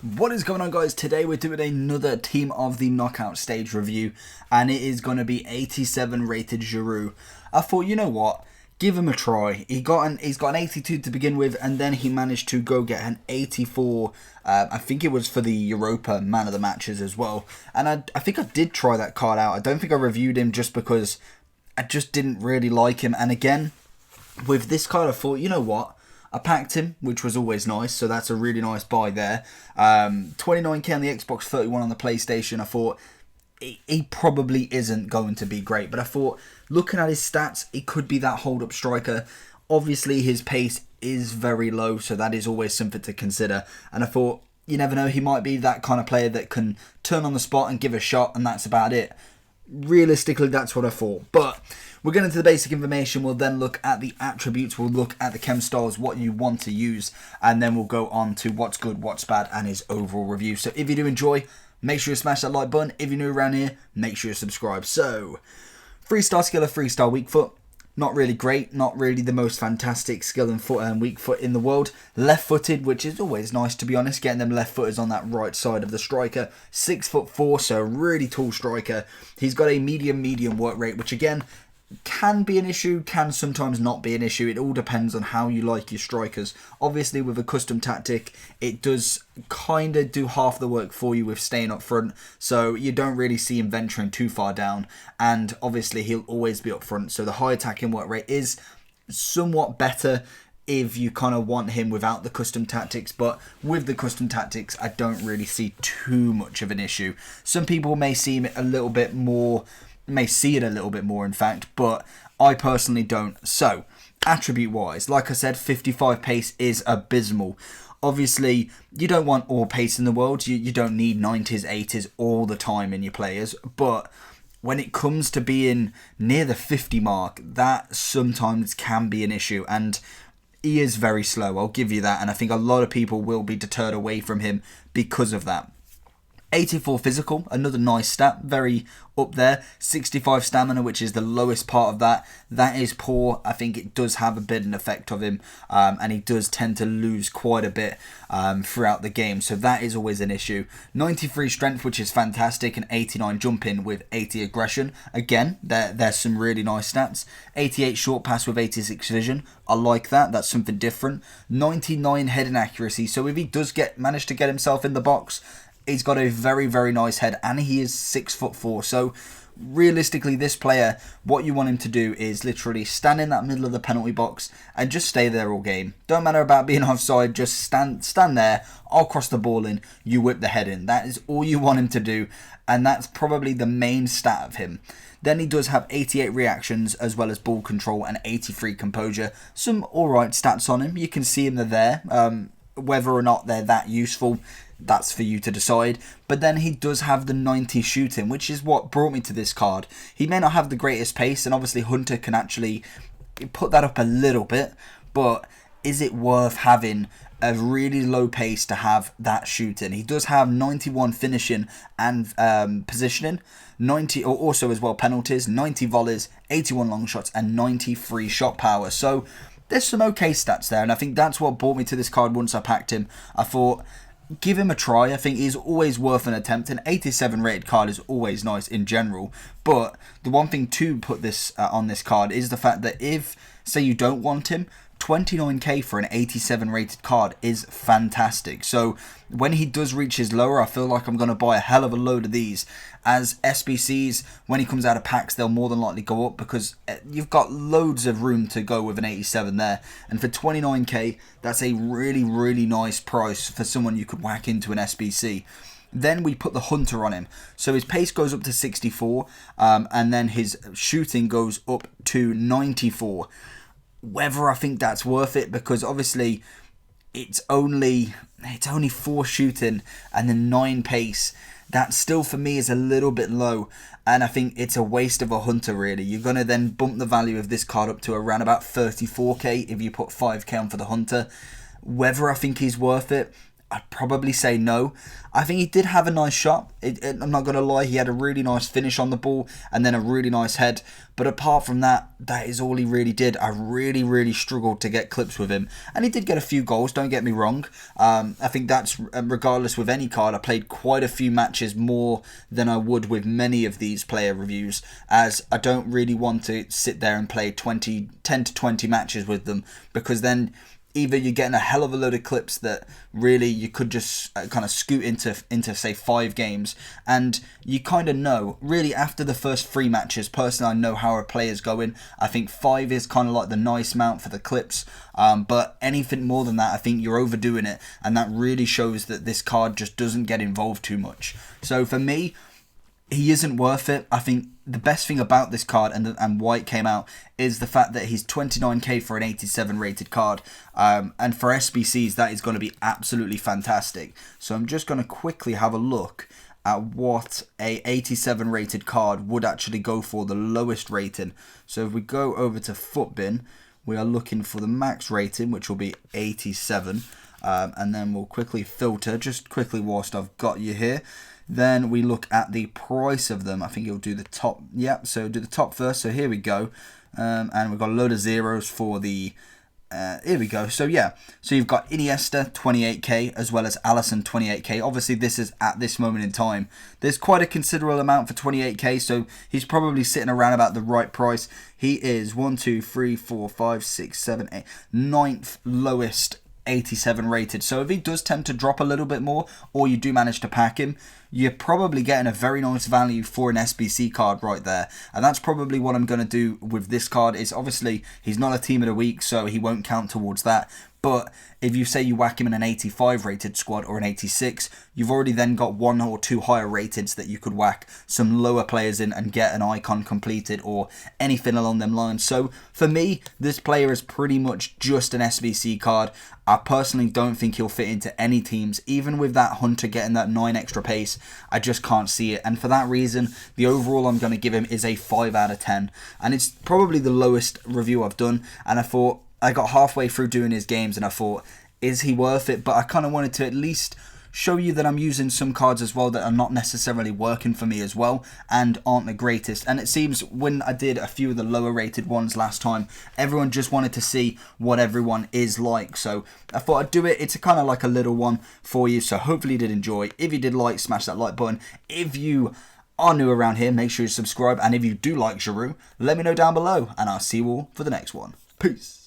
What is going on, guys? Today we're doing another Team of the Knockout stage review, and it is going to be 87 rated Giroud. I thought, you know what, give him a try. He's got an 82 to begin with, and then he managed to go get an 84. I think it was for the Europa Man of the Matches as well. And I think I did try that card out. I don't think I reviewed him just because I just didn't really like him. And again, with this card, I thought, you know what, I packed him, which was always nice, so that's a really nice buy there. 29k on the Xbox, 31 on the PlayStation. I thought he probably isn't going to be great, but I thought, looking at his stats, he could be that hold-up striker. Obviously, his pace is very low, so that is always something to consider. And I thought, you never know, he might be that kind of player that can turn on the spot and give a shot, and that's about it. Realistically, that's what I thought. But we'll get into the basic information. We'll then look at the attributes. We'll look at the chem styles, what you want to use, and then we'll go on to what's good, what's bad, and his overall review. So if you do enjoy, make sure you smash that like button. If you're new around here, make sure you subscribe. So, 3-star skill, 3-star weak foot. Not really great, not really the most fantastic skill and weak foot in the world. Left-footed, which is always nice, to be honest, getting them left-footers on that right side of the striker. 6'4", so a really tall striker. He's got a medium work rate, which again, can be an issue, can sometimes not be an issue. It all depends on how you like your strikers. Obviously, with a custom tactic, it does kind of do half the work for you with staying up front, so you don't really see him venturing too far down, and obviously he'll always be up front, so the high attacking work rate is somewhat better if you kind of want him without the custom tactics, but with the custom tactics, I don't really see too much of an issue. Some people may see it a little bit more, in fact, but I personally don't. So, attribute wise, like I said, 55 pace is abysmal. Obviously, you don't want all pace in the world. You don't need 90s, 80s all the time in your players, but when it comes to being near the 50 mark, that sometimes can be an issue, and he is very slow, I'll give you that, and I think a lot of people will be deterred away from him because of that. 84 physical, another nice stat, very up there. 65 stamina, which is the lowest part of that. That is poor. I think it does have a bit of an effect of him, and he does tend to lose quite a bit throughout the game, so that is always an issue. 93 strength, which is fantastic, and 89 jumping with 80 aggression. Again, there's some really nice stats. 88 short pass with 86 vision. I like that. That's something different. 99 heading accuracy. So if he does manage to get himself in the box, he's got a very nice head, and he is 6'4". So realistically, this player, what you want him to do is literally stand in that middle of the penalty box and just stay there all game. Don't matter about being offside, just stand there. I'll cross the ball in, you whip the head in. That is all you want him to do, and that's probably the main stat of him. Then he does have 88 reactions as well as ball control and 83 composure. Some alright stats on him. You can see him there. Whether or not they're that useful, that's for you to decide. But then he does have the 90 shooting, which is what brought me to this card. He may not have the greatest pace, and obviously Hunter can actually put that up a little bit, but is it worth having a really low pace to have that shooting? He does have 91 finishing and positioning, 90, or also as well penalties, 90 volleys, 81 long shots, and 90 free shot power. So there's some okay stats there, and I think that's what brought me to this card once I packed him. I thought, give him a try. I think he's always worth an attempt. An 87 rated card is always nice in general, but the one thing to put this on this card is the fact that if, say, you don't want him, 29k for an 87 rated card is fantastic. So when he does reach his lower, I feel like I'm going to buy a hell of a load of these. As SBCs, when he comes out of packs, they'll more than likely go up because you've got loads of room to go with an 87 there. And for 29k, that's a really nice price for someone you could whack into an SBC. Then we put the Hunter on him. So his pace goes up to 64, and then his shooting goes up to 94. Whether I think that's worth it, because obviously it's only 4 shooting and then 9 pace. That still for me is a little bit low, and I think it's a waste of a Hunter really. You're going to then bump the value of this card up to around about 34k if you put 5k on for the Hunter. Whether I think he's worth it, I'd probably say no. I think he did have a nice shot. I'm not going to lie, he had a really nice finish on the ball and then a really nice head. But apart from that, that is all he really did. I really, really struggled to get clips with him. And he did get a few goals, don't get me wrong. I think that's, regardless with any card, I played quite a few matches more than I would with many of these player reviews, as I don't really want to sit there and play 10 to 20 matches with them, because then either you're getting a hell of a load of clips that really you could just kind of scoot into say 5 games, and you kind of know really after the first 3 matches. Personally, I know how a player's going. I think 5 is kind of like the nice amount for the clips, but anything more than that, I think you're overdoing it, and that really shows that this card just doesn't get involved too much. So for me, he isn't worth it. I think the best thing about this card and why it came out is the fact that he's 29k for an 87 rated card. And for SBCs, that is going to be absolutely fantastic. So I'm just going to quickly have a look at what a 87 rated card would actually go for, the lowest rating. So if we go over to Footbin, we are looking for the max rating, which will be 87. And then we'll quickly filter, just quickly whilst I've got you here. Then we look at the price of them. I think it'll do the top. Yep, so do the top first. So here we go. And we've got a load of zeros for the... here we go. So yeah, so you've got Iniesta 28k as well as Alisson 28k. Obviously this is at this moment in time. There's quite a considerable amount for 28k, so he's probably sitting around about the right price. He is 1, 2, 3, 4, 5, 6, 7, 8, 9th lowest 87 rated. So if he does tend to drop a little bit more, or you do manage to pack him, you're probably getting a very nice value for an SBC card right there. And that's probably what I'm going to do with this card. Is obviously he's not a team of the week, so he won't count towards that. But if you say you whack him in an 85 rated squad or an 86, you've already then got 1 or 2 higher rateds that you could whack some lower players in and get an icon completed or anything along them lines. So for me, this player is pretty much just an SBC card. I personally don't think he'll fit into any teams. Even with that Hunter getting that 9 extra pace, I just can't see it. And for that reason, the overall I'm going to give him is a 5 out of 10. And it's probably the lowest review I've done. And I thought, I got halfway through doing his games and I thought, is he worth it? But I kind of wanted to at least show you that I'm using some cards as well that are not necessarily working for me as well and aren't the greatest. And it seems when I did a few of the lower rated ones last time, everyone just wanted to see what everyone is like. So I thought I'd do it. It's kind of like a little one for you. So hopefully you did enjoy. If you did like, smash that like button. If you are new around here, make sure you subscribe. And if you do like Giroud, let me know down below. And I'll see you all for the next one. Peace.